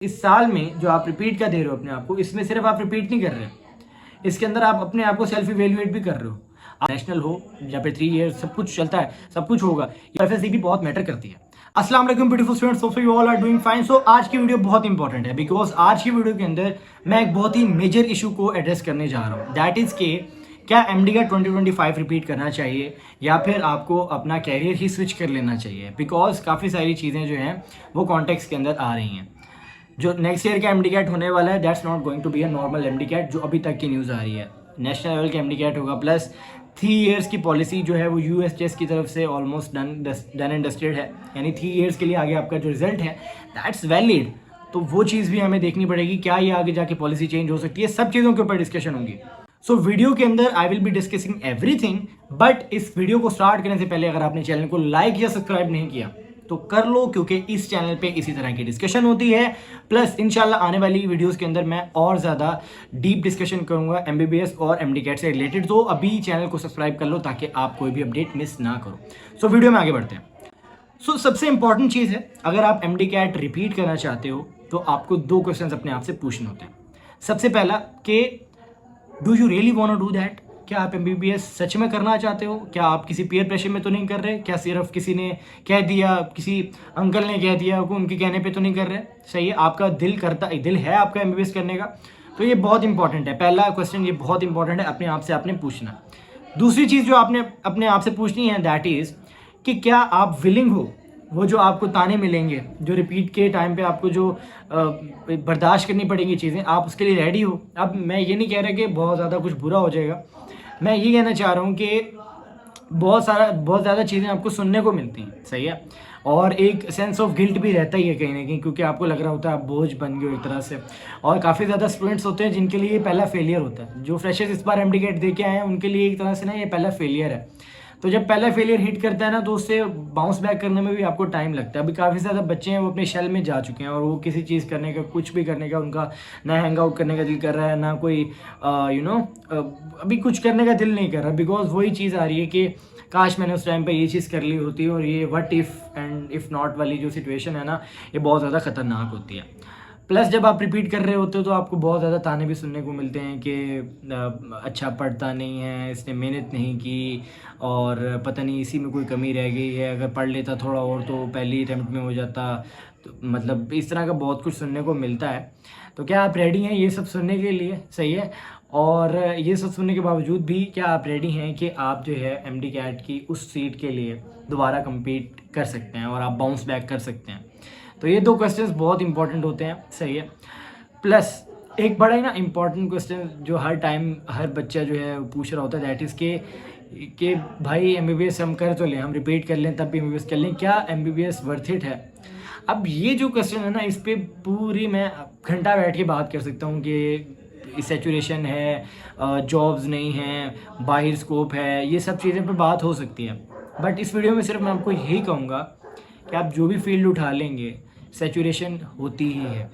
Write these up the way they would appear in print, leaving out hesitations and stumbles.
इस साल में जो आप रिपीट का दे रहे हो अपने आप को, इसमें सिर्फ आप रिपीट नहीं कर रहे, इसके अंदर आप अपने आप को सेल्फ इवेल्युएट भी कर रहे हो। आप नेशनल हो या फिर 3 ईयर सब कुछ चलता है, सब कुछ होगा, एफएससी भी बहुत मैटर करती है। अस्सलाम वालेकुम beautiful students, hope you all are doing fine. So आज की वीडियो बहुत इंपॉर्टेंट है बिकॉज आज की वीडियो के अंदर मैं एक बहुत ही मेजर इशू को एड्रेस करने जा रहा हूँ। दैट इज के क्या एमडी का 2025 रिपीट करना चाहिए या फिर आपको अपना कैरियर ही स्विच कर लेना चाहिए, बिकॉज काफ़ी सारी चीज़ें जो हैं वो कॉन्टेक्स्ट के अंदर आ रही हैं। जो नेक्स्ट ईयर का एमडी कैट होने वाला है that's not going to be a normal MD CAT, जो अभी तक की न्यूज़ आ रही है। नेशनल लेवल का एमडी कैट होगा, प्लस 3 ईयर्स की पॉलिसी जो है वो यूएसटीएस की तरफ से ऑलमोस्ट डन एंड डस्टेड है, यानी 3 ईयर्स के लिए आगे आपका जो रिजल्ट है दैट्स वैलिड। तो वो चीज़ भी हमें देखनी पड़ेगी, क्या ये आगे जाके पॉलिसी चेंज हो सकती है, सब चीज़ों के ऊपर डिस्कशन होगी। सो वीडियो के अंदर I will be discussing everything, but इस वीडियो को स्टार्ट करने से पहले अगर आपने चैनल को लाइक या सब्सक्राइब नहीं किया तो कर लो, क्योंकि इस चैनल पे इसी तरह की डिस्कशन होती है। प्लस इंशाल्लाह आने वाली वीडियोस के अंदर मैं और ज़्यादा डीप डिस्कशन करूंगा एमबीबीएस और एमडी कैट से रिलेटेड। तो अभी चैनल को सब्सक्राइब कर लो ताकि आप कोई भी अपडेट मिस ना करो। सो वीडियो में आगे बढ़ते हैं। सो सबसे इंपॉर्टेंट चीज़ है, अगर आप एमडी कैट रिपीट करना चाहते हो तो आपको 2 क्वेश्चन अपने आप से पूछने होते हैं। सबसे पहला कि do you really want to do that, क्या आप एमबीबीएस सच में करना चाहते हो? क्या आप किसी पीयर प्रेशर में तो नहीं कर रहे? क्या सिर्फ किसी ने कह दिया, किसी अंकल ने कह दिया, उनके कहने पे तो नहीं कर रहे? सही है, आपका दिल है आपका एमबीबीएस करने का? तो ये बहुत इंपॉर्टेंट है, पहला क्वेश्चन ये बहुत इंपॉर्टेंट है, अपने आप से आपने पूछना। दूसरी चीज़ जो आपने अपने आप से पूछनी है दैट इज़ कि क्या आप विलिंग हो वो जो आपको ताने मिलेंगे, जो रिपीट के टाइम पे आपको जो बर्दाश्त करनी पड़ेंगी चीज़ें, आप उसके लिए रेडी हो? अब मैं ये नहीं कह रहा कि बहुत ज़्यादा कुछ बुरा हो जाएगा, मैं ये कहना चाह रहा हूँ कि बहुत ज़्यादा चीज़ें आपको सुनने को मिलती हैं, सही है, और एक सेंस ऑफ गिल्ट भी रहता ही है कहीं ना कहीं, क्योंकि आपको लग रहा होता है आप बोझ बन गए हो एक तरह से। और काफ़ी ज़्यादा स्टूडेंट्स होते हैं जिनके लिए ये पहला फेलियर होता है। जो फ्रेशर्स इस बार एमडी कैट दे के आए हैं उनके लिए एक तरह से ना ये पहला फेलियर है। तो जब पहला फेलियर हिट करता है ना तो उससे बाउंस बैक करने में भी आपको टाइम लगता है। अभी काफ़ी ज़्यादा बच्चे हैं वो अपने शेल में जा चुके हैं और वो किसी चीज़ करने का, कुछ भी करने का उनका ना हैंग आउट करने का दिल कर रहा है, ना कोई अभी कुछ करने का दिल नहीं कर रहा, बिकॉज वही चीज़ आ रही है कि काश मैंने उस टाइम पे ये चीज़ कर ली होती। और ये what if and if not वाली जो सिचुएशन है ना, ये बहुत ज़्यादा ख़तरनाक होती है। प्लस जब आप रिपीट कर रहे होते हो तो आपको बहुत ज़्यादा ताने भी सुनने को मिलते हैं कि अच्छा पढ़ता नहीं है, इसने मेहनत नहीं की, और पता नहीं इसी में कोई कमी रह गई है, अगर पढ़ लेता थोड़ा और तो पहली अटैम्प्ट में हो जाता। तो मतलब इस तरह का बहुत कुछ सुनने को मिलता है। तो क्या आप रेडी हैं ये सब सुनने के लिए? सही है। और ये सब सुनने के बावजूद भी क्या आप रेडी हैं कि आप जो है एमडी कैट की उस सीट के लिए दोबारा कम्पीट कर सकते हैं और आप बाउंस बैक कर सकते हैं? तो ये 2 क्वेश्चंस बहुत इंपॉर्टेंट होते हैं, सही है। प्लस एक बड़ा ही ना इम्पॉर्टेंट क्वेश्चन जो हर टाइम हर बच्चा जो है पूछ रहा होता है दैट इज़ कि भाई एमबीबीएस हम कर तो लें, हम रिपीट कर लें तब भी एमबीबीएस कर लें, क्या एमबीबीएस वर्थ इट है? अब ये जो क्वेश्चन है ना, इस पर पूरी मैं घंटा बैठ के बात कर सकता हूँ कि सैचुरेशन है, जॉब्स नहीं हैं, बाहर स्कोप है, ये सब चीज़ें पे बात हो सकती है। बट इस वीडियो में सिर्फ मैं आपको यही कहूँगा कि आप जो भी फील्ड उठा लेंगे सैचुरेशन होती ही है।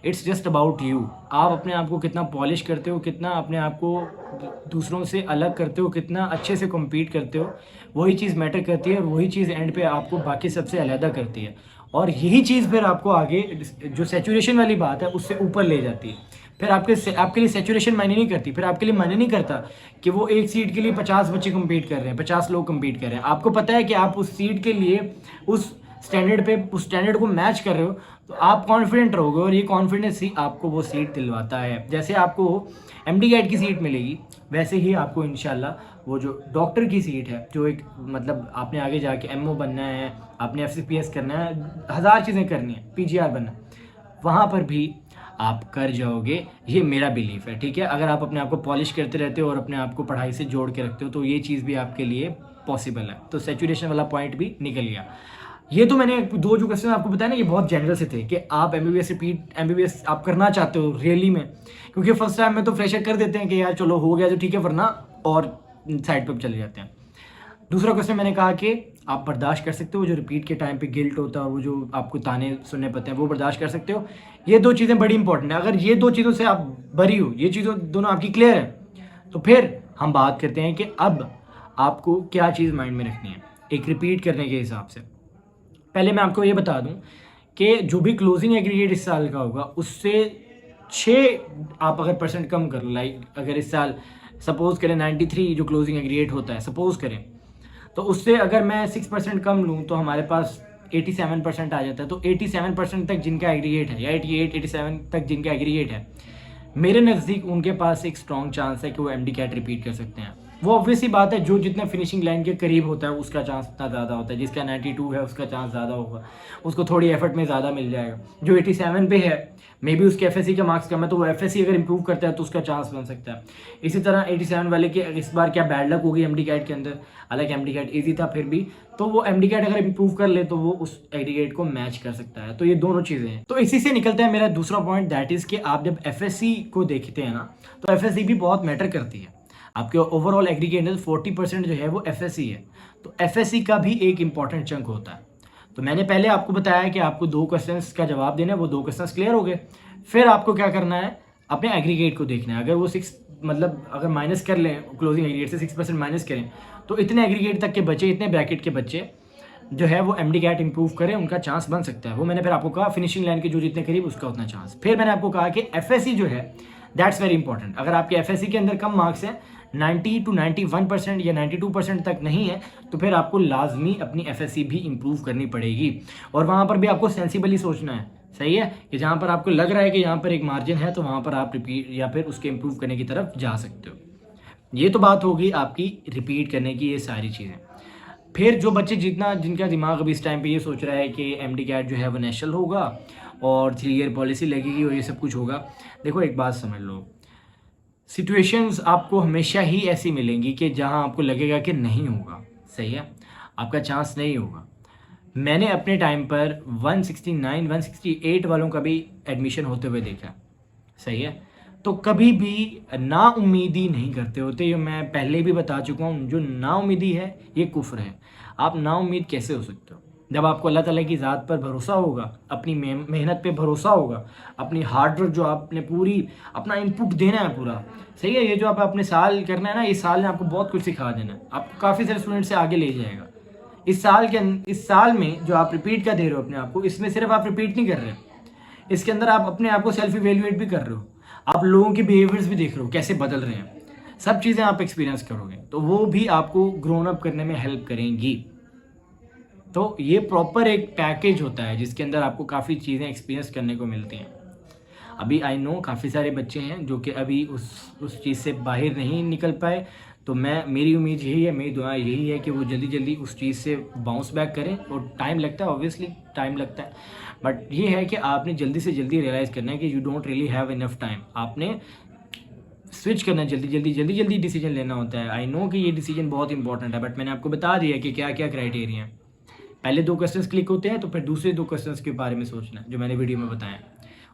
इट्स जस्ट अबाउट यू, आप अपने आप को कितना पॉलिश करते हो, कितना अपने आप को दूसरों से अलग करते हो, कितना अच्छे से कम्पीट करते हो, वही चीज़ मैटर करती है और वही चीज़ एंड पे आपको बाकी सबसे अलहदा करती है। और यही चीज़ फिर आपको आगे जो सैचुरेशन वाली बात है उससे ऊपर ले जाती है। फिर आपके लिए सैचुरेशन मायने नहीं करती, फिर आपके लिए मायने नहीं करता कि वो एक सीट के लिए 50 बच्चे कम्पीट कर रहे हैं, 50 लोग कम्पीट कर रहे हैं। आपको पता है कि आप उस सीट के लिए उस स्टैंडर्ड को मैच कर रहे हो, तो आप कॉन्फिडेंट रहोगे और ये कॉन्फिडेंस ही आपको वो सीट दिलवाता है। जैसे आपको एमडी कैट की सीट मिलेगी वैसे ही आपको इंशाल्लाह वो जो डॉक्टर की सीट है, जो एक मतलब आपने आगे जाके एमओ बनना है, आपने एफसीपीएस करना है, 1000 चीज़ें करनी है, पीजीआर बनना है, वहाँ पर भी आप कर जाओगे, ये मेरा बिलीफ है, ठीक है। अगर आप अपने आप को पॉलिश करते रहते हो और अपने आप को पढ़ाई से जोड़ के रखते हो तो ये चीज़ भी आपके लिए पॉसिबल है। तो सैचुरेशन वाला पॉइंट भी निकल गया। ये तो मैंने 2 जो क्वेश्चन आपको बताया ना, ये बहुत जनरल से थे कि आप एमबीबीएस आप करना चाहते हो रियली में, क्योंकि फर्स्ट टाइम में तो फ्रेशर कर देते हैं कि यार चलो हो गया तो ठीक है, वरना और साइड पर चले जाते हैं। दूसरा क्वेश्चन मैंने कहा कि आप बर्दाश्त कर सकते हो जो रिपीट के टाइम पे गिल्ट होता है, वो जो आपको ताने सुनने पड़ते हैं, वो बर्दाश्त कर सकते हो। ये 2 चीज़ें बड़ी इंपॉर्टेंट है। अगर ये 2 चीज़ों से आप बरी हो, ये चीज़ों दोनों आपकी क्लियर है, तो फिर हम बात करते हैं कि अब आपको क्या चीज़ माइंड में रखनी है एक रिपीट करने के हिसाब से। पहले मैं आपको ये बता दूं कि जो भी क्लोजिंग एग्रीगेट इस साल का होगा उससे 6 आप अगर परसेंट कम कर लो, लाइक अगर इस साल सपोज करें 93 जो क्लोजिंग एग्रीगेट होता है, सपोज करें, तो उससे अगर मैं 6% कम लूँ तो हमारे पास 87% आ जाता है। तो 87% तक जिनका एग्रीगेट है या 88-87 तक जिनका एग्रीगेट है, मेरे नज़दीक उनके पास एक स्ट्रॉन्ग चांस है कि वो एमडी कैट रिपीट कर सकते हैं। वो ऑब्वियस ही बात है, जो जितना फिनिशिंग लाइन के करीब होता है उसका चांस उतना ज़्यादा होता है। जिसका 92 है उसका चांस ज़्यादा होगा, उसको थोड़ी एफर्ट में ज़्यादा मिल जाएगा। जो 87 पे है, मे बी उसके एफएससी के मार्क्स कम है, तो वो एफएससी अगर इंप्रूव करता है तो उसका चांस बन सकता है। इसी तरह 87 वाले के इस बार क्या बैड लक होगी एमडी कैट के अंदर, हालांकि एमडी कैट ईजी था फिर भी, तो वो एमडी कैट अगर इंप्रूव कर ले तो वो उस एग्रीगेट को मैच कर सकता है। तो ये दोनों चीज़ें हैं। तो इसी से निकलता है मेरा दूसरा पॉइंट, दैट इज़ कि आप जब एफएससी को देखते हैं ना, तो एफएससी भी बहुत मैटर करती है। आपके ओवरऑल एग्रीगेट में 40% जो है वो एफएससी है, तो एफएससी का भी एक इंपॉर्टेंट चंक होता है। तो मैंने पहले आपको बताया कि आपको 2 क्वेश्चंस का जवाब देना है, वो 2 क्वेश्चंस क्लियर हो गए। फिर आपको क्या करना है, अपने एग्रीगेट को देखना है। अगर वो 6 मतलब अगर माइनस कर लें, क्लोजिंग एग्रीगेट से 6% माइनस करें, तो इतने एग्रीगेट तक के बच्चे, इतने ब्रैकेट के बच्चे जो है वो एमडी कैट इंप्रूव करें, उनका चांस बन सकता है। वो मैंने फिर आपको कहा फिनिशिंग लाइन के जो जितने करीब उसका उतना चांस। फिर मैंने आपको कहा कि एफएससी जो है दैट्स वेरी इंपॉर्टेंट। अगर आपके एफएससी के अंदर कम मार्क्स हैं, 90 to 91% या 92% तक नहीं है, तो फिर आपको लाजमी अपनी एफएससी भी इंप्रूव करनी पड़ेगी। और वहाँ पर भी आपको सेंसिबली सोचना है, सही है, कि जहाँ पर आपको लग रहा है कि यहाँ पर एक मार्जिन है, तो वहाँ पर आप रिपीट या फिर उसके इम्प्रूव करने की तरफ जा सकते हो। ये तो बात होगी आपकी रिपीट करने की, ये सारी चीज़ें। फिर जो बच्चे जिनका दिमाग अभी इस टाइम पे ये सोच रहा है कि एमडी कैट जो है वो नेशनल होगा और 3 ईयर पॉलिसी लगेगी और ये सब कुछ होगा, देखो एक बात समझ लो, सिचुएशंस आपको हमेशा ही ऐसी मिलेंगी कि जहां आपको लगेगा कि नहीं होगा, सही है, आपका चांस नहीं होगा। मैंने अपने टाइम पर 169 168 वालों का भी एडमिशन होते हुए देखा, सही है। तो कभी भी ना उम्मीदी नहीं करते होते, ये मैं पहले भी बता चुका हूँ। जो ना उम्मीदी है ये कुफ्र है। आप ना उम्मीद कैसे हो सकते हो? जब आपको अल्लाह ताला की ज़ात पर भरोसा होगा, अपनी मेहनत पे भरोसा होगा, अपनी हार्ड वर्क जो आपने पूरी अपना इनपुट देना है पूरा, सही है, ये जो आप अपने साल करना है ना, इस साल ने आपको बहुत कुछ सिखा देना है, आपको काफ़ी सारे स्टूडेंट से आगे ले जाएगा। इस साल में जो आप रिपीट का दे रहे हो अपने आप को, इसमें सिर्फ आप रिपीट नहीं कर रहे, इसके अंदर आप अपने आप को सेल्फ इवेल्युएट भी कर रहे हो। आप लोगों के बिहेवियर्स भी देख रहे हो कैसे बदल रहे हैं, सब चीज़ें आप एक्सपीरियंस करोगे, तो वो भी आपको ग्रोन अप करने में हेल्प करेंगी। तो ये प्रॉपर एक पैकेज होता है जिसके अंदर आपको काफ़ी चीज़ें एक्सपीरियंस करने को मिलती हैं। अभी आई नो काफ़ी सारे बच्चे हैं जो कि अभी उस चीज़ से बाहर नहीं निकल पाए, तो मेरी उम्मीद यही है, मेरी दुआ यही है कि वो जल्दी जल्दी उस चीज़ से बाउंस बैक करें। और टाइम लगता है, ऑब्वियसली टाइम लगता है, बट ये है कि आपने जल्दी से जल्दी रियलाइज़ करना है कि you don't really have enough time. आपने स्विच करना, जल्दी डिसीजन लेना होता है। आई नो कि ये डिसीजन बहुत इंपॉर्टेंट है, बट मैंने आपको बता दिया कि क्या क्या क्राइटेरिया हैं। पहले 2 क्वेश्चंस क्लिक होते हैं, तो फिर दूसरे 2 क्वेश्चंस के बारे में सोचना है जो मैंने वीडियो में बताया,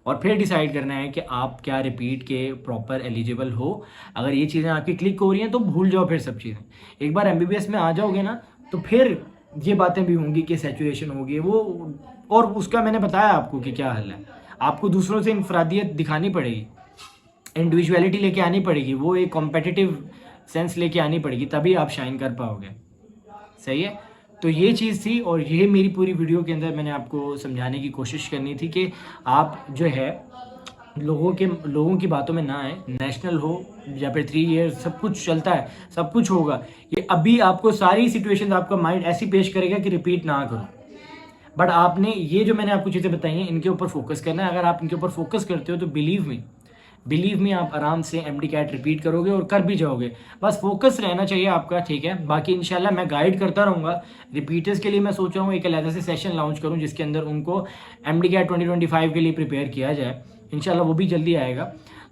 और फिर डिसाइड करना है कि आप क्या रिपीट के प्रॉपर एलिजिबल हो। अगर ये चीज़ें आपकी क्लिक हो रही हैं तो भूल जाओ फिर सब चीज़ें। एक बार एमबीबीएस में आ जाओगे ना, तो फिर ये बातें भी होंगी कि सैचुरेशन होगी वो, और उसका मैंने बताया आपको कि क्या हल है। आपको दूसरों से इनफरादियत दिखानी पड़ेगी, इंडिविजुअलिटी लेके आनी पड़ेगी, वो एक कॉम्पिटिटिव सेंस लेके आनी पड़ेगी, तभी आप शाइन कर पाओगे, सही है। तो ये चीज़ थी, और ये मेरी पूरी वीडियो के अंदर मैंने आपको समझाने की कोशिश करनी थी कि आप जो है लोगों की बातों में ना आए। नेशनल हो या फिर 3 ईयर सब कुछ चलता है, सब कुछ होगा, ये अभी आपको सारी सिचुएशंस आपका माइंड ऐसी पेश करेगा कि रिपीट ना करो। बट आपने ये जो मैंने आपको चीज़ें बताई हैं, इनके ऊपर फोकस करना है। अगर आप इनके ऊपर फोकस करते हो तो बिलीव मी आप आराम से एमडी कैट रिपीट करोगे और कर भी जाओगे। बस फोकस रहना चाहिए आपका, ठीक है। बाकी इंशाल्लाह मैं गाइड करता रहूँगा रिपीटर्स के लिए। मैं सोच रहा हूँ एक अलग से सेशन लॉन्च करूँ जिसके अंदर उनको एमडी कैट 2025 के लिए प्रिपेयर किया जाए। इंशाल्लाह वो भी जल्दी आएगा।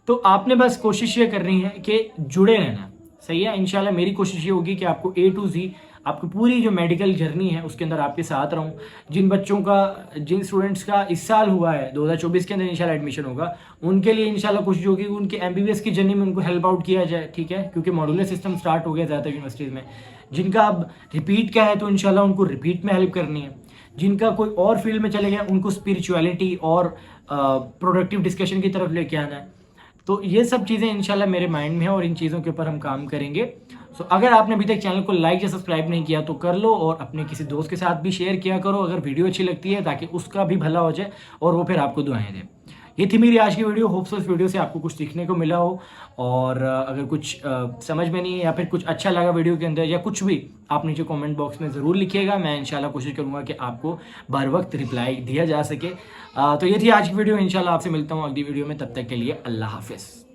तो आपने बस कोशिश ये करनी है कि जुड़े रहना, सही है। इंशाल्लाह मेरी कोशिश ये होगी कि आपको A to Z आपकी पूरी जो मेडिकल जर्नी है उसके अंदर आपके साथ रहूँ। जिन स्टूडेंट्स का इस साल हुआ है 2024 के अंदर इंशाल्लाह एडमिशन होगा, उनके लिए इंशाल्लाह कोशिश होगी उनके एमबीबीएस की जर्नी में उनको हेल्प आउट किया जाए, ठीक है। क्योंकि मॉड्यूलर सिस्टम स्टार्ट हो गया ज़्यादातर यूनिवर्सिटीज़ में। जिनका अब रिपीट का है तो इंशाल्लाह उनको रिपीट में हेल्प करनी है। जिनका कोई और फील्ड में चले गए उनको स्पिरिचुअलिटी और प्रोडक्टिव डिस्कशन की तरफ लेके आना है। तो ये सब चीज़ें इंशाल्लाह मेरे माइंड में है और इन चीज़ों के ऊपर हम काम करेंगे। सो अगर आपने अभी तक चैनल को लाइक या सब्सक्राइब नहीं किया तो कर लो, और अपने किसी दोस्त के साथ भी शेयर किया करो अगर वीडियो अच्छी लगती है, ताकि उसका भी भला हो जाए और वो फिर आपको दुआएं दे। ये थी मेरी आज की वीडियो। होप सो इस वीडियो से आपको कुछ सीखने को मिला हो, और अगर कुछ समझ में नहीं है या फिर कुछ अच्छा लगा वीडियो के अंदर या कुछ भी, आप नीचे कमेंट बॉक्स में ज़रूर लिखिएगा। मैं इंशाल्लाह कोशिश करूँगा कि आपको बर वक्त रिप्लाई दिया जा सके। तो ये थी आज की वीडियो। इंशाल्लाह आपसे मिलता हूँ अगली वीडियो में, तब तक के लिए अल्लाह हाफिज़।